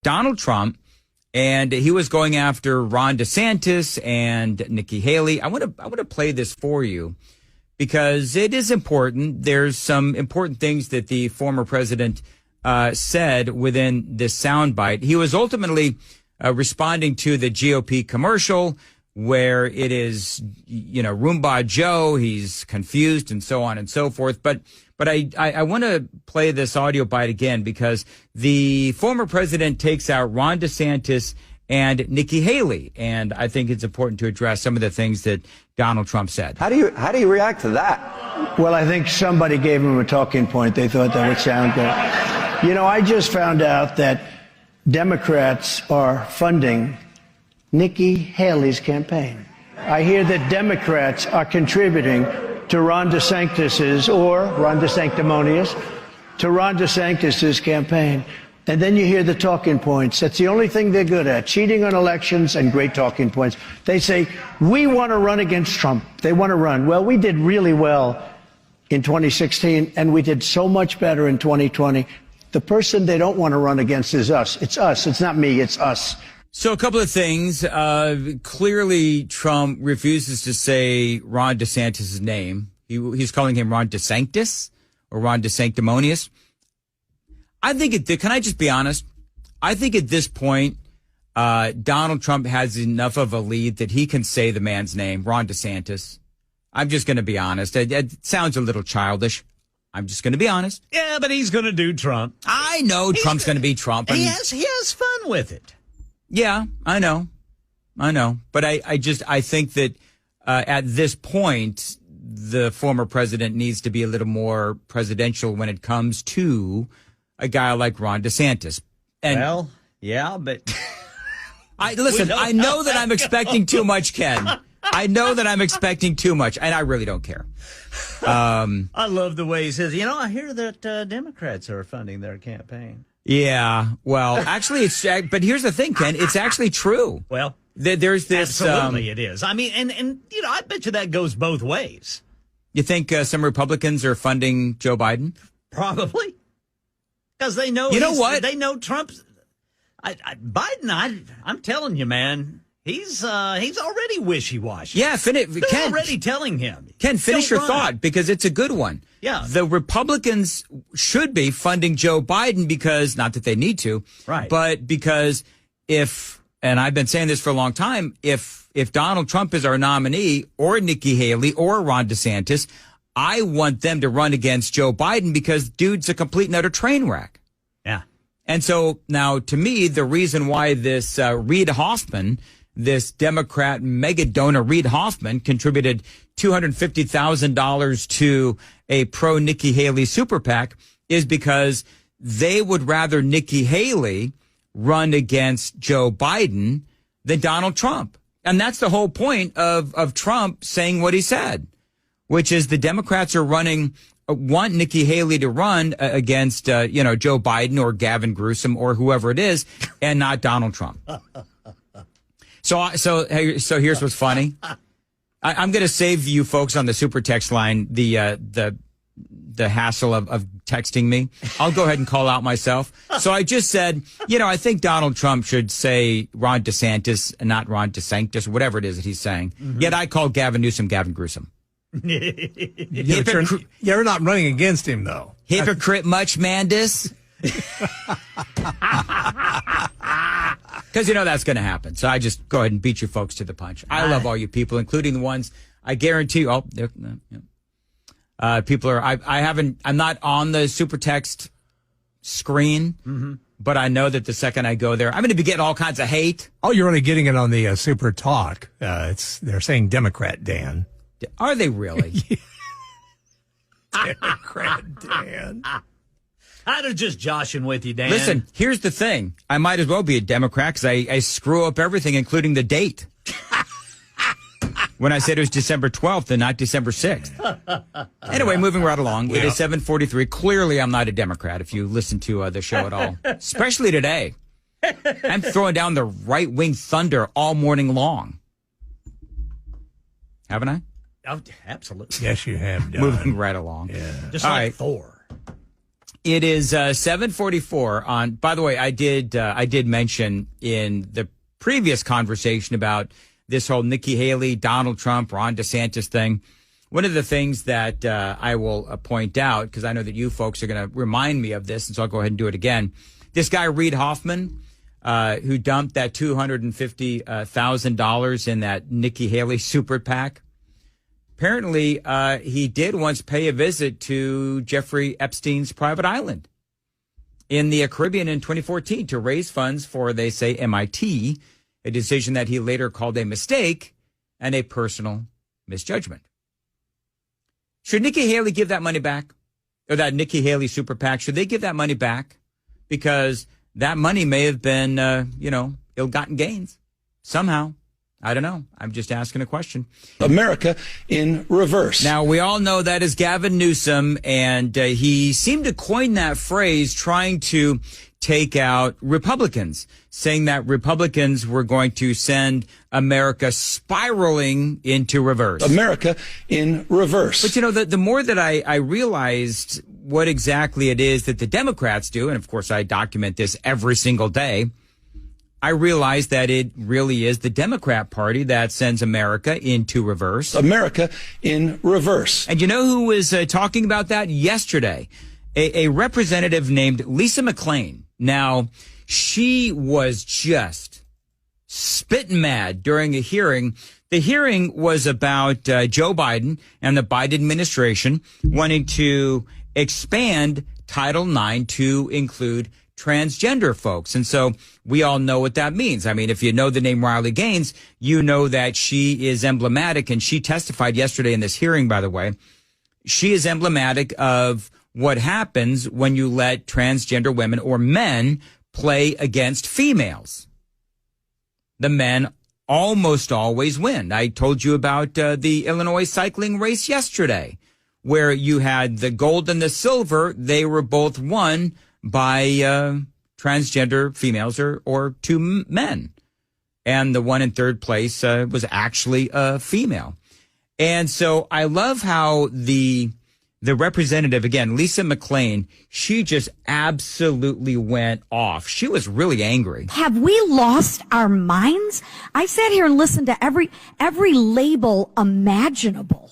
Donald Trump, and he was going after Ron DeSantis and Nikki Haley. I want to play this for you because it is important. There's some important things that the former president said within this soundbite. He was ultimately responding to the GOP commercial where it is, Roomba Joe. He's confused and so on and so forth. But I want to play this audio bite again because the former president takes out Ron DeSantis and Nikki Haley. And I think it's important to address some of the things that Donald Trump said. How do you react to that? Well, I think somebody gave him a talking point. They thought that would sound good. I just found out that Democrats are funding Nikki Haley's campaign. I hear that Democrats are contributing to Ron DeSantis's, or Ron DeSanctimonious, to Ron DeSantis's campaign. And then you hear the talking points. That's the only thing they're good at, cheating on elections and great talking points. They say, we want to run against Trump. They want to run. Well, we did really well in 2016, and we did so much better in 2020. The person they don't want to run against is us. It's us. It's not me. It's us. So a couple of things. Clearly, Trump refuses to say Ron DeSantis' name. He's calling him Ron DeSanctis or Ron DeSanctimonious. I think can I just be honest? I think at this point, Donald Trump has enough of a lead that he can say the man's name, Ron DeSantis. I'm just going to be honest. It sounds a little childish. I'm just going to be honest. Yeah, but he's going to do Trump. I know Trump's going to be Trump. He has fun with it. Yeah, I know. But I think that at this point, the former president needs to be a little more presidential when it comes to a guy like Ron DeSantis. And well, yeah, but I know that I'm expecting too much, Ken. I know that I'm expecting too much, and I really don't care. I love the way he says, I hear that Democrats are funding their campaign. Yeah, well, actually, but here's the thing, Ken. It's actually true. Well, there's this. Absolutely, it is. I mean, and I bet you that goes both ways. You think some Republicans are funding Joe Biden? Probably. Because they know. You know what? They know Trump's. Biden, I'm telling you, man. He's already wishy-washy. Yeah, They're already telling him. Ken, finish your thought because it's a good one. Yeah. The Republicans should be funding Joe Biden because, not that they need to, right, but because and I've been saying this for a long time, if Donald Trump is our nominee or Nikki Haley or Ron DeSantis, I want them to run against Joe Biden because dude's a complete and utter train wreck. Yeah. And so now to me, the reason why this Reid Hoffman, this Democrat mega donor Reid Hoffman, contributed $250,000 to a pro Nikki Haley super PAC is because they would rather Nikki Haley run against Joe Biden than Donald Trump. And that's the whole point of Trump saying what he said, which is the Democrats are want Nikki Haley to run against, Joe Biden or Gavin Newsom or whoever it is, and not Donald Trump. So here's what's funny. I'm going to save you folks on the super text line the hassle of texting me. I'll go ahead and call out myself. So I just said, I think Donald Trump should say Ron DeSantis and not Ron DeSanctis, whatever it is that he's saying. Mm-hmm. Yet I called Gavin Newsom Gavin Newsom. You're not running against him, though. Hypocrite much, Mandis? Because that's going to happen. So I just go ahead and beat you folks to the punch. I love all you people, including the ones I guarantee you. People are. I'm not on the super text screen, but I know that the second I go there, I'm going to be getting all kinds of hate. Oh, you're only getting it on the super talk. They're saying Democrat Dan. Are they really? Democrat Dan. I'm just joshing with you, Dan. Listen, here's the thing. I might as well be a Democrat because I screw up everything, including the date. When I said it was December 12th and not December 6th. Anyway, moving right along. It is 7:43. Clearly, I'm not a Democrat if you listen to the show at all, especially today. I'm throwing down the right-wing thunder all morning long. Haven't I? Oh, absolutely. Yes, you have done. Moving right along. Yeah. Just all like right. Thor. It is 7:44 on. By the way, I did mention in the previous conversation about this whole Nikki Haley, Donald Trump, Ron DeSantis thing. One of the things that I will point out, because I know that you folks are going to remind me of this, and so I'll go ahead and do it again. This guy Reid Hoffman, who dumped that $250,000 in that Nikki Haley super PAC. Apparently, he did once pay a visit to Jeffrey Epstein's private island in the Caribbean in 2014 to raise funds for, they say, MIT, a decision that he later called a mistake and a personal misjudgment. Should Nikki Haley give that money back? Or that Nikki Haley super PAC, should they give that money back? Because that money may have been, ill-gotten gains somehow. I don't know. I'm just asking a question. America in reverse. Now, we all know that is Gavin Newsom, and he seemed to coin that phrase trying to take out Republicans, saying that Republicans were going to send America spiraling into reverse. America in reverse. But, the more that I realized what exactly it is that the Democrats do, and of course I document this every single day, I realized that it really is the Democrat Party that sends America into reverse. America in reverse. And you know who was talking about that yesterday? A representative named Lisa McClain. Now, she was just spitting mad during a hearing. The hearing was about Joe Biden and the Biden administration wanting to expand Title IX to include transgender folks. And so we all know what that means. I mean, if you know the name Riley Gaines, you know that she is emblematic, and she testified yesterday in this hearing, by the way. She is emblematic of what happens when you let transgender women or men play against females. The men almost always win. I told you about the Illinois cycling race yesterday, where you had the gold and the silver. They were both won by transgender females or two men. And the one in third place was actually a female. And so I love how the representative, again, Lisa McClain, she just absolutely went off. She was really angry. Have we lost our minds? I sat here and listened to every label imaginable.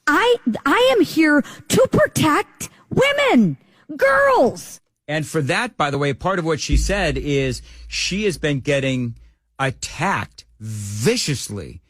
I am here to protect women, girls. And for that, by the way, part of what she said is she has been getting attacked viciously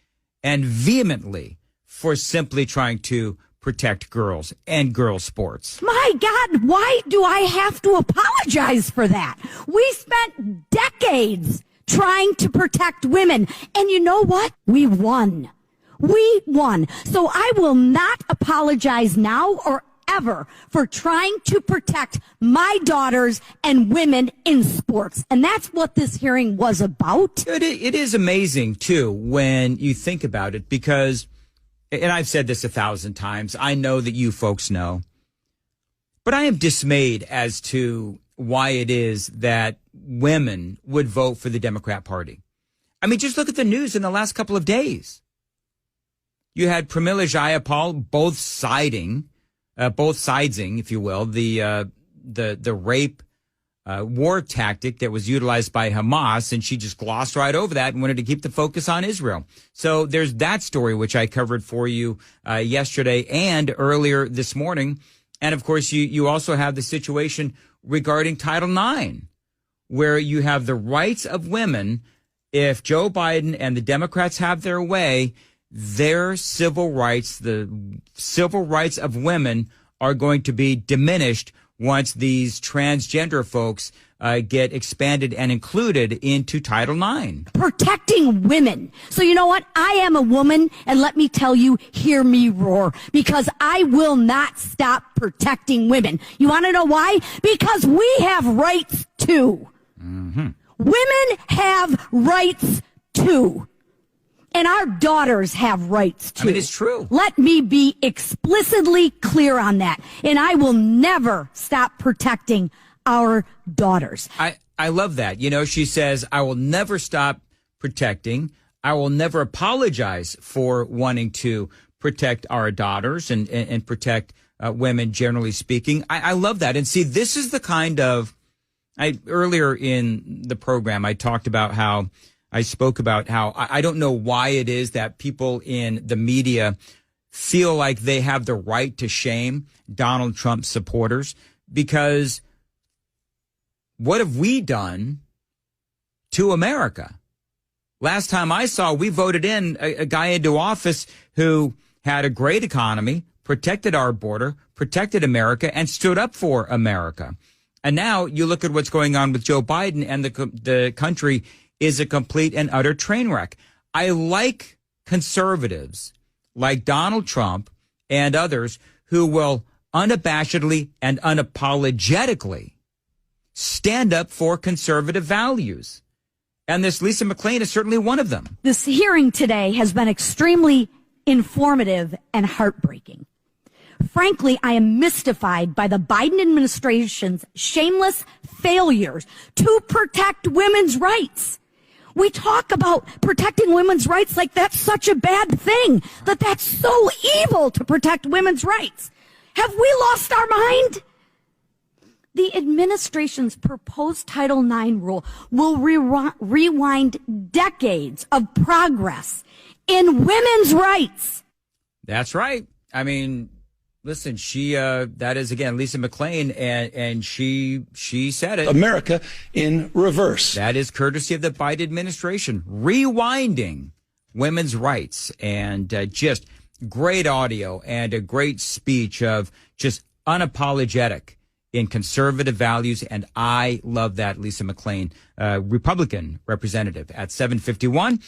and vehemently for simply trying to protect girls and girls' sports. My God, why do I have to apologize for that? We spent decades trying to protect women. And you know what? We won. We won. So I will not apologize now or ever for trying to protect my daughters and women in sports. And that's what this hearing was about. It is amazing, too, when you think about it, because, and I've said this 1,000 times, I know that you folks know, but I am dismayed as to why it is that women would vote for the Democrat Party. I mean, just look at the news in the last couple of days. You had Pramila Jayapal both siding, if you will, the rape war tactic that was utilized by Hamas, and she just glossed right over that and wanted to keep the focus on Israel. So there's that story, which I covered for you yesterday and earlier this morning. And of course, you also have the situation regarding Title IX, where you have the rights of women. If Joe Biden and the Democrats have their way, their civil rights, the civil rights of women, are going to be diminished once these transgender folks get expanded and included into Title IX. Protecting women. So you know what? I am a woman, and let me tell you, hear me roar, because I will not stop protecting women. You want to know why? Because we have rights too. Mm-hmm. Women have rights too. And our daughters have rights too. I mean, it's true. Let me be explicitly clear on that. And I will never stop protecting our daughters. I love that. You know, she says, I will never stop protecting. I will never apologize for wanting to protect our daughters and protect women, generally speaking. I love that. And see, this is the kind of, earlier in the program, I spoke about how I don't know why it is that people in the media feel like they have the right to shame Donald Trump supporters, because what have we done to America? Last time I saw, we voted in a guy into office who had a great economy, protected our border, protected America, and stood up for America. And now you look at what's going on with Joe Biden, and the country is a complete and utter train wreck. I like conservatives like Donald Trump and others who will unabashedly and unapologetically stand up for conservative values. And this Lisa McClain is certainly one of them. This hearing today has been extremely informative and heartbreaking. Frankly, I am mystified by the Biden administration's shameless failures to protect women's rights. We talk about protecting women's rights like that's such a bad thing, that's so evil to protect women's rights. Have we lost our mind? The administration's proposed Title IX rule will rewind decades of progress in women's rights. That's right. I mean, listen, that is, again, Lisa McClain, and she said it. America in reverse. That is courtesy of the Biden administration, rewinding women's rights, and just great audio and a great speech of just unapologetic in conservative values. And I love that, Lisa McClain, Republican representative at 7:51.